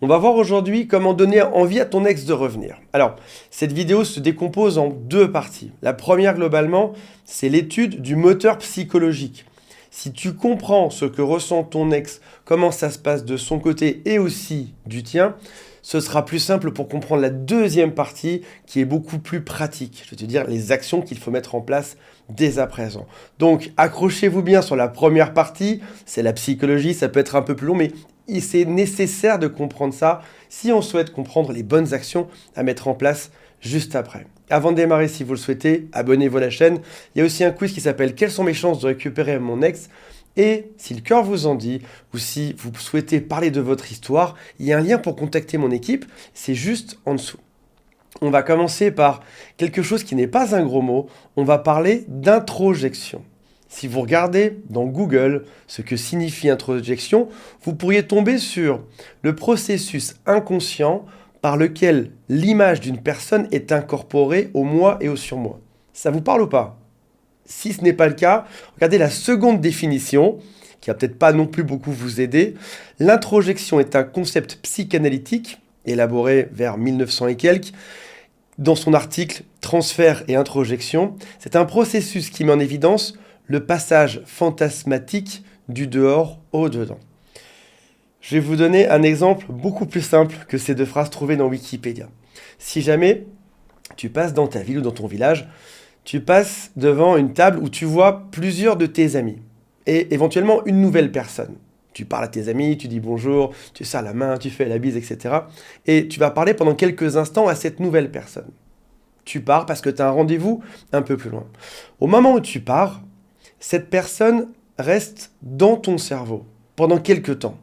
On va voir aujourd'hui comment donner envie à ton ex de revenir. Alors, cette vidéo se décompose en deux parties. La première, globalement, c'est l'étude du moteur psychologique. Si tu comprends ce que ressent ton ex, comment ça se passe de son côté et aussi du tien, ce sera plus simple pour comprendre la deuxième partie qui est beaucoup plus pratique. Je vais te dire les actions qu'il faut mettre en place dès à présent. Donc, accrochez-vous bien sur la première partie. C'est la psychologie, ça peut être un peu plus long, mais c'est nécessaire de comprendre ça si on souhaite comprendre les bonnes actions à mettre en place juste après. Avant de démarrer, si vous le souhaitez, abonnez-vous à la chaîne. Il y a aussi un quiz qui s'appelle « Quelles sont mes chances de récupérer mon ex ?» Et si le cœur vous en dit, ou si vous souhaitez parler de votre histoire, il y a un lien pour contacter mon équipe, c'est juste en dessous. On va commencer par quelque chose qui n'est pas un gros mot, on va parler d'introjection. Si vous regardez dans Google ce que signifie introjection, vous pourriez tomber sur le processus inconscient par lequel l'image d'une personne est incorporée au moi et au surmoi. Ça vous parle ou pas ? Si ce n'est pas le cas, regardez la seconde définition, qui va peut-être pas non plus beaucoup vous aider. L'introjection est un concept psychanalytique, élaboré vers 1900 et quelques, dans son article « Transfert et introjection ». C'est un processus qui met en évidence le passage fantasmatique du dehors au dedans. Je vais vous donner un exemple beaucoup plus simple que ces deux phrases trouvées dans Wikipédia. Si jamais tu passes dans ta ville ou dans ton village, tu passes devant une table où tu vois plusieurs de tes amis et éventuellement une nouvelle personne. Tu parles à tes amis, tu dis bonjour, tu serres la main, tu fais la bise, etc. Et tu vas parler pendant quelques instants à cette nouvelle personne. Tu pars parce que tu as un rendez-vous un peu plus loin. Au moment où tu pars, cette personne reste dans ton cerveau pendant quelques temps.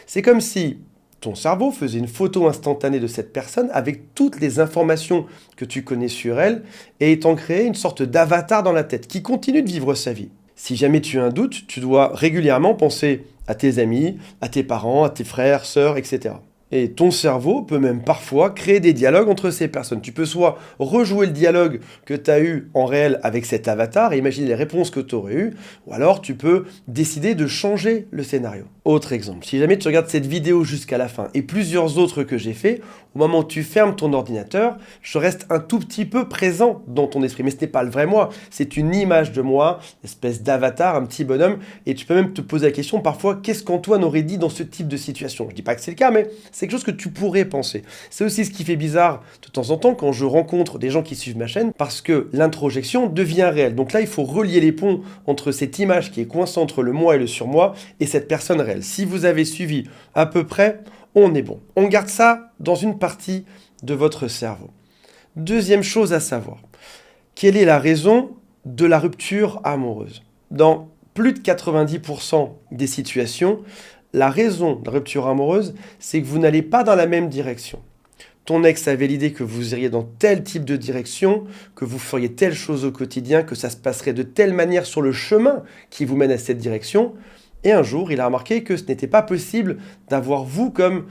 C'est comme si ton cerveau faisait une photo instantanée de cette personne avec toutes les informations que tu connais sur elle et étant créé une sorte d'avatar dans la tête qui continue de vivre sa vie. Si jamais tu as un doute, tu dois régulièrement penser à tes amis, à tes parents, à tes frères, sœurs, etc. Et ton cerveau peut même parfois créer des dialogues entre ces personnes. Tu peux soit rejouer le dialogue que tu as eu en réel avec cet avatar et imaginer les réponses que tu aurais eues, ou alors tu peux décider de changer le scénario. Autre exemple, si jamais tu regardes cette vidéo jusqu'à la fin et plusieurs autres que j'ai fait, au moment où tu fermes ton ordinateur, je reste un tout petit peu présent dans ton esprit. Mais ce n'est pas le vrai moi, c'est une image de moi, une espèce d'avatar, un petit bonhomme, et tu peux même te poser la question parfois, qu'est-ce qu'Antoine aurait dit dans ce type de situation ? Je dis pas que c'est le cas, mais c'est quelque chose que tu pourrais penser. C'est aussi ce qui fait bizarre de temps en temps quand je rencontre des gens qui suivent ma chaîne, parce que l'introjection devient réelle. Donc là, il faut relier les ponts entre cette image qui est coincée entre le moi et le surmoi et cette personne réelle. Si vous avez suivi à peu près, on est bon. On garde ça dans une partie de votre cerveau. Deuxième chose à savoir, quelle est la raison de la rupture amoureuse ? Dans plus de 90% des situations, la raison de la rupture amoureuse, c'est que vous n'allez pas dans la même direction. Ton ex avait l'idée que vous iriez dans tel type de direction, que vous feriez telle chose au quotidien, que ça se passerait de telle manière sur le chemin qui vous mène à cette direction. Et un jour, il a remarqué que ce n'était pas possible d'avoir vous comme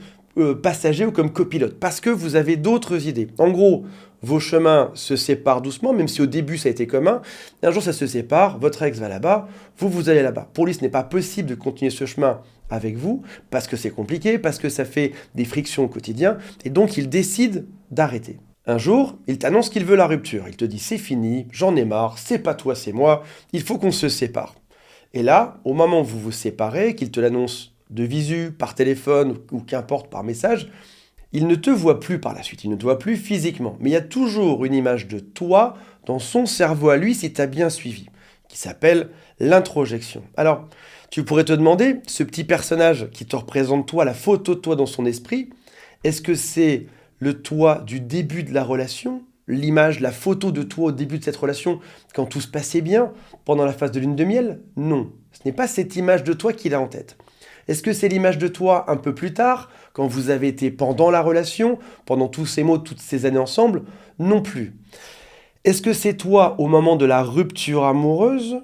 passager ou comme copilote, parce que vous avez d'autres idées. En gros, vos chemins se séparent doucement, même si au début ça a été commun. Et un jour ça se sépare, votre ex va là-bas, vous allez là-bas. Pour lui, ce n'est pas possible de continuer ce chemin avec vous, parce que c'est compliqué, parce que ça fait des frictions au quotidien, et donc il décide d'arrêter. Un jour, il t'annonce qu'il veut la rupture. Il te dit c'est fini, j'en ai marre, c'est pas toi, c'est moi, il faut qu'on se sépare. Et là, au moment où vous vous séparez, qu'il te l'annonce de visu, par téléphone ou qu'importe par message, il ne te voit plus par la suite, il ne te voit plus physiquement. Mais il y a toujours une image de toi dans son cerveau à lui, si tu as bien suivi, qui s'appelle l'introjection. Alors, tu pourrais te demander, ce petit personnage qui te représente toi, la photo de toi dans son esprit, est-ce que c'est le toi du début de la relation ? L'image, la photo de toi au début de cette relation, quand tout se passait bien, pendant la phase de lune de miel ? Non, ce n'est pas cette image de toi qu'il a en tête. Est-ce que c'est l'image de toi un peu plus tard, quand vous avez été pendant la relation, pendant tous ces mots, toutes ces années ensemble ? Non plus. Est-ce que c'est toi au moment de la rupture amoureuse ?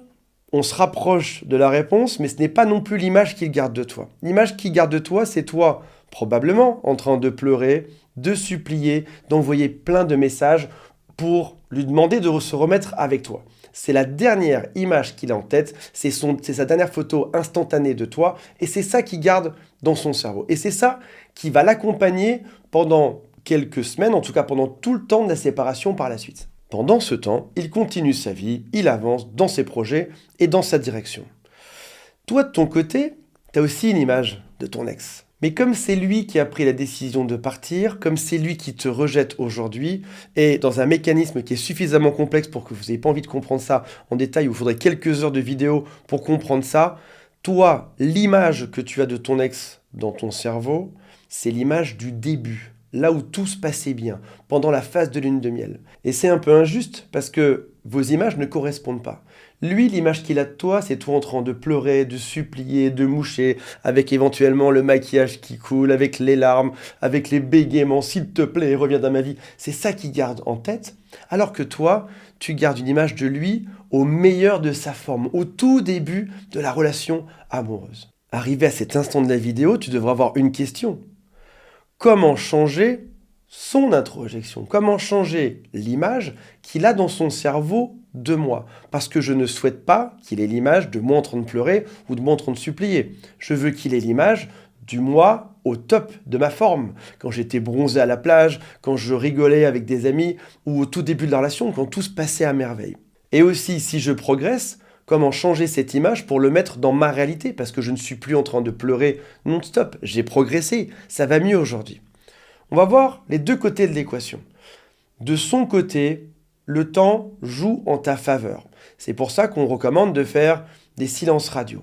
On se rapproche de la réponse, mais ce n'est pas non plus l'image qu'il garde de toi. L'image qu'il garde de toi, c'est toi, probablement, en train de pleurer, de supplier, d'envoyer plein de messages pour lui demander de se remettre avec toi. c'est la dernière image qu'il a en tête, c'est sa dernière photo instantanée de toi, et c'est ça qu'il garde dans son cerveau. Et c'est ça qui va l'accompagner pendant quelques semaines, en tout cas pendant tout le temps de la séparation par la suite. Pendant ce temps, il continue sa vie, il avance dans ses projets et dans sa direction. Toi, de ton côté, tu as aussi une image de ton ex. Mais comme c'est lui qui a pris la décision de partir, comme c'est lui qui te rejette aujourd'hui, et dans un mécanisme qui est suffisamment complexe pour que vous n'ayez pas envie de comprendre ça en détail, où il faudrait quelques heures de vidéo pour comprendre ça, toi, l'image que tu as de ton ex dans ton cerveau, c'est l'image du début, là où tout se passait bien, pendant la phase de lune de miel. Et c'est un peu injuste parce que vos images ne correspondent pas. Lui, l'image qu'il a de toi, c'est toi en train de pleurer, de supplier, de moucher, avec éventuellement le maquillage qui coule, avec les larmes, avec les bégaiements, s'il te plaît, reviens dans ma vie. C'est ça qu'il garde en tête, alors que toi, tu gardes une image de lui au meilleur de sa forme, au tout début de la relation amoureuse. Arrivé à cet instant de la vidéo, tu devras avoir une question. Comment changer son introjection? Comment changer l'image qu'il a dans son cerveau de moi? Parce que je ne souhaite pas qu'il ait l'image de moi en train de pleurer ou de moi en train de supplier. Je veux qu'il ait l'image du moi au top de ma forme, quand j'étais bronzé à la plage, quand je rigolais avec des amis ou au tout début de la relation, quand tout se passait à merveille. Et aussi, si je progresse, comment changer cette image pour le mettre dans ma réalité, parce que je ne suis plus en train de pleurer non-stop. J'ai progressé, ça va mieux aujourd'hui. On va voir les deux côtés de l'équation. De son côté, le temps joue en ta faveur. C'est pour ça qu'on recommande de faire des silences radio.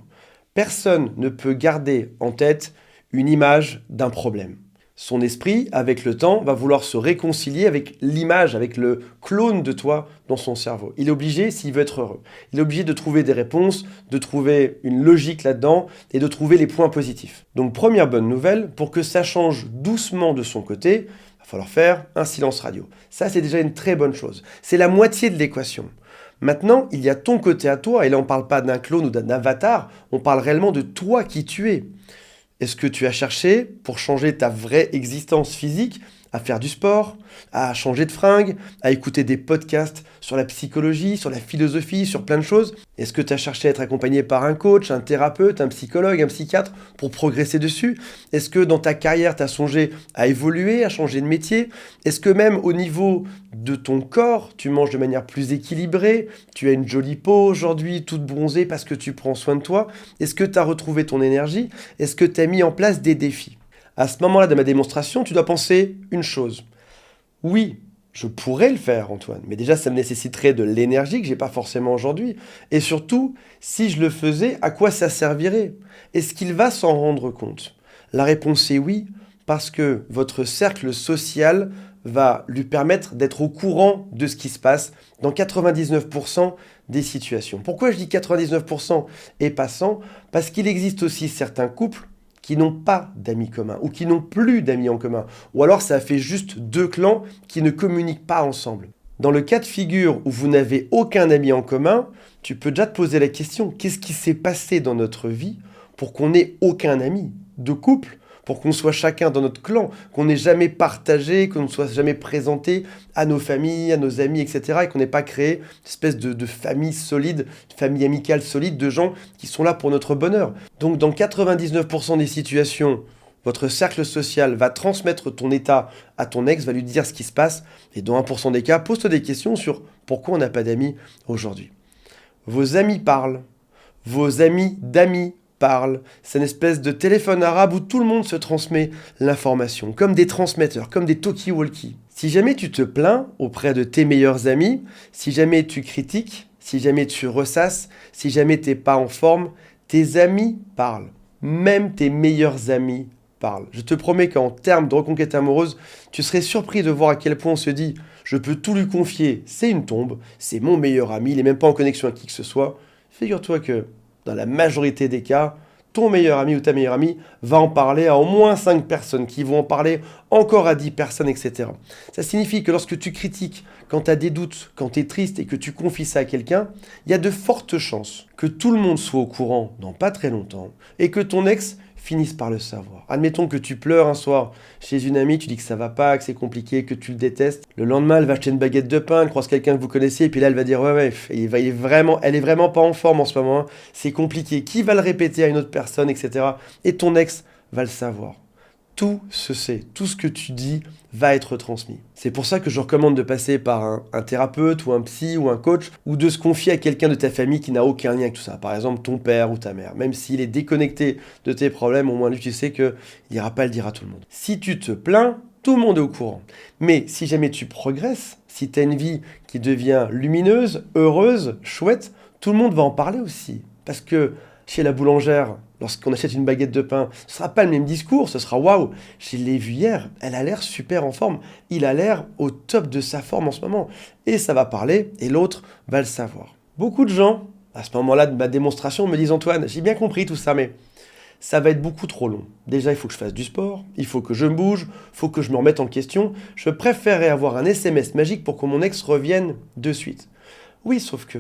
Personne ne peut garder en tête une image d'un problème. Son esprit, avec le temps, va vouloir se réconcilier avec l'image, avec le clone de toi dans son cerveau. Il est obligé, s'il veut être heureux, il est obligé de trouver des réponses, de trouver une logique là-dedans et de trouver les points positifs. Donc première bonne nouvelle, pour que ça change doucement de son côté, il va falloir faire un silence radio. Ça, c'est déjà une très bonne chose. C'est la moitié de l'équation. Maintenant, il y a ton côté à toi, et là on ne parle pas d'un clone ou d'un avatar, on parle réellement de toi qui tu es. Est-ce que tu as cherché, pour changer ta vraie existence physique, à faire du sport, à changer de fringue, à écouter des podcasts sur la psychologie, sur la philosophie, sur plein de choses? Est-ce que tu as cherché à être accompagné par un coach, un thérapeute, un psychologue, un psychiatre pour progresser dessus? Est-ce que dans ta carrière, tu as songé à évoluer, à changer de métier? Est-ce que même au niveau de ton corps, tu manges de manière plus équilibrée? Tu as une jolie peau aujourd'hui, toute bronzée parce que tu prends soin de toi? Est-ce que tu as retrouvé ton énergie? Est-ce que tu as mis en place des défis? À ce moment-là de ma démonstration, tu dois penser une chose. Oui, je pourrais le faire, Antoine, mais déjà, ça me nécessiterait de l'énergie que je n'ai pas forcément aujourd'hui. Et surtout, si je le faisais, à quoi ça servirait? Est-ce qu'il va s'en rendre compte? La réponse est oui, parce que votre cercle social va lui permettre d'être au courant de ce qui se passe dans 99% des situations. Pourquoi je dis 99% et pas 100? Parce qu'il existe aussi certains couples qui n'ont pas d'amis communs ou qui n'ont plus d'amis en commun. Ou alors ça fait juste deux clans qui ne communiquent pas ensemble. Dans le cas de figure où vous n'avez aucun ami en commun, tu peux déjà te poser la question, qu'est-ce qui s'est passé dans notre vie pour qu'on n'ait aucun ami de couple, pour qu'on soit chacun dans notre clan, qu'on n'ait jamais partagé, qu'on ne soit jamais présenté à nos familles, à nos amis, etc. Et qu'on n'ait pas créé une espèce de famille solide, de famille amicale solide, de gens qui sont là pour notre bonheur. Donc dans 99% des situations, votre cercle social va transmettre ton état à ton ex, va lui dire ce qui se passe. Et dans 1% des cas, pose-toi des questions sur pourquoi on n'a pas d'amis aujourd'hui. Vos amis parlent, vos amis d'amis parle, c'est une espèce de téléphone arabe où tout le monde se transmet l'information, comme des transmetteurs, comme des talkie-walkie. Si jamais tu te plains auprès de tes meilleurs amis, si jamais tu critiques, si jamais tu ressasses, si jamais t'es pas en forme, tes amis parlent. Même tes meilleurs amis parlent. Je te promets qu'en termes de reconquête amoureuse, tu serais surpris de voir à quel point on se dit « je peux tout lui confier, c'est une tombe, c'est mon meilleur ami, il n'est même pas en connexion avec qui que ce soit ». Figure-toi que dans la majorité des cas, ton meilleur ami ou ta meilleure amie va en parler à au moins 5 personnes, qui vont en parler encore à 10 personnes, etc. Ça signifie que lorsque tu critiques, quand tu as des doutes, quand tu es triste et que tu confies ça à quelqu'un, il y a de fortes chances que tout le monde soit au courant dans pas très longtemps et que ton ex finissent par le savoir. Admettons que tu pleures un soir chez une amie, tu dis que ça va pas, que c'est compliqué, que tu le détestes. Le lendemain, elle va acheter une baguette de pain, elle croise quelqu'un que vous connaissez, et puis là, elle va dire ouais, elle est vraiment pas en forme en ce moment, hein. C'est compliqué. Qui va le répéter à une autre personne, etc. Et ton ex va le savoir. Tout se sait, tout ce que tu dis va être transmis. C'est pour ça que je recommande de passer par un thérapeute ou un psy ou un coach ou de se confier à quelqu'un de ta famille qui n'a aucun lien avec tout ça. Par exemple, ton père ou ta mère. Même s'il est déconnecté de tes problèmes, au moins lui, tu sais qu'il n'ira pas le dire à tout le monde. Si tu te plains, tout le monde est au courant. Mais si jamais tu progresses, si tu as une vie qui devient lumineuse, heureuse, chouette, tout le monde va en parler aussi. Parce que chez la boulangère, lorsqu'on achète une baguette de pain, ce ne sera pas le même discours, ce sera waouh, je l'ai vu hier, elle a l'air super en forme, il a l'air au top de sa forme en ce moment. Et ça va parler et l'autre va le savoir. Beaucoup de gens, à ce moment-là de ma démonstration, me disent Antoine, j'ai bien compris tout ça, mais ça va être beaucoup trop long. Déjà, il faut que je fasse du sport, il faut que je me bouge, il faut que je me remette en question. Je préférerais avoir un SMS magique pour que mon ex revienne de suite. Oui, sauf que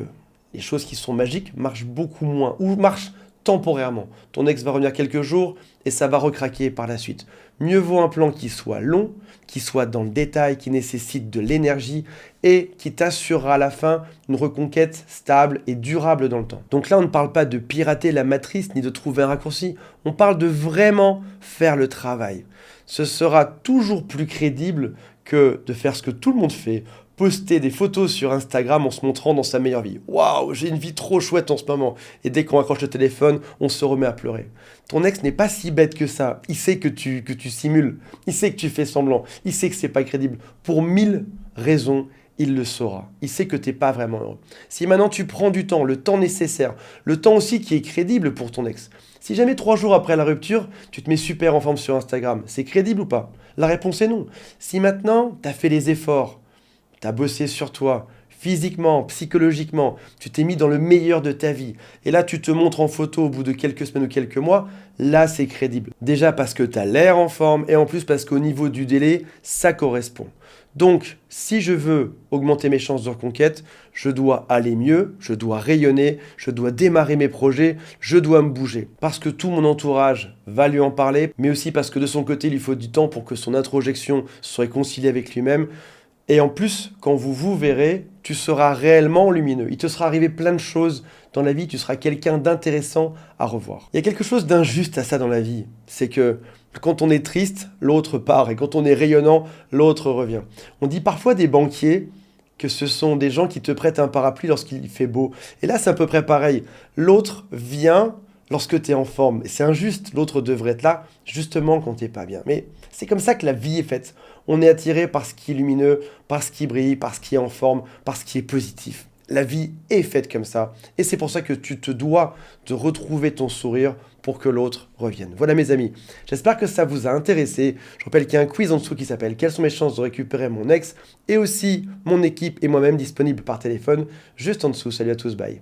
les choses qui sont magiques marchent beaucoup moins, ou marchent temporairement. Ton ex va revenir quelques jours et ça va recraquer par la suite. Mieux vaut un plan qui soit long, qui soit dans le détail, qui nécessite de l'énergie et qui t'assurera à la fin une reconquête stable et durable dans le temps. Donc là, on ne parle pas de pirater la matrice ni de trouver un raccourci. On parle de vraiment faire le travail. Ce sera toujours plus crédible que de faire ce que tout le monde fait, poster des photos sur Instagram en se montrant dans sa meilleure vie. Waouh, j'ai une vie trop chouette en ce moment. Et dès qu'on accroche le téléphone, on se remet à pleurer. Ton ex n'est pas si bête que ça. Il sait que tu simules. Il sait que tu fais semblant. Il sait que c'est pas crédible. Pour 1000 raisons, il le saura. Il sait que tu n'es pas vraiment heureux. Si maintenant tu prends du temps, le temps nécessaire, le temps aussi qui est crédible pour ton ex. Si jamais 3 jours après la rupture, tu te mets super en forme sur Instagram, c'est crédible ou pas? La réponse est non. Si maintenant, tu as fait les efforts, tu as bossé sur toi, physiquement, psychologiquement, tu t'es mis dans le meilleur de ta vie, et là tu te montres en photo au bout de quelques semaines ou quelques mois, là c'est crédible. Déjà parce que tu as l'air en forme, et en plus parce qu'au niveau du délai, ça correspond. Donc, si je veux augmenter mes chances de reconquête, je dois aller mieux, je dois rayonner, je dois démarrer mes projets, je dois me bouger. Parce que tout mon entourage va lui en parler, mais aussi parce que de son côté, il lui faut du temps pour que son introspection soit réconciliée avec lui-même. Et en plus, quand vous vous verrez, tu seras réellement lumineux. Il te sera arrivé plein de choses dans la vie, tu seras quelqu'un d'intéressant à revoir. Il y a quelque chose d'injuste à ça dans la vie, c'est que quand on est triste, l'autre part, et quand on est rayonnant, l'autre revient. On dit parfois des banquiers que ce sont des gens qui te prêtent un parapluie lorsqu'il fait beau. Et là, c'est à peu près pareil. L'autre vient lorsque tu es en forme. Et c'est injuste, l'autre devrait être là justement quand tu n'es pas bien. Mais c'est comme ça que la vie est faite. On est attiré par ce qui est lumineux, par ce qui brille, par ce qui est en forme, par ce qui est positif. La vie est faite comme ça. Et c'est pour ça que tu te dois de retrouver ton sourire pour que l'autre revienne. Voilà mes amis, j'espère que ça vous a intéressé. Je rappelle qu'il y a un quiz en dessous qui s'appelle « Quelles sont mes chances de récupérer mon ex ?» et aussi mon équipe et moi-même disponibles par téléphone juste en dessous. Salut à tous, bye.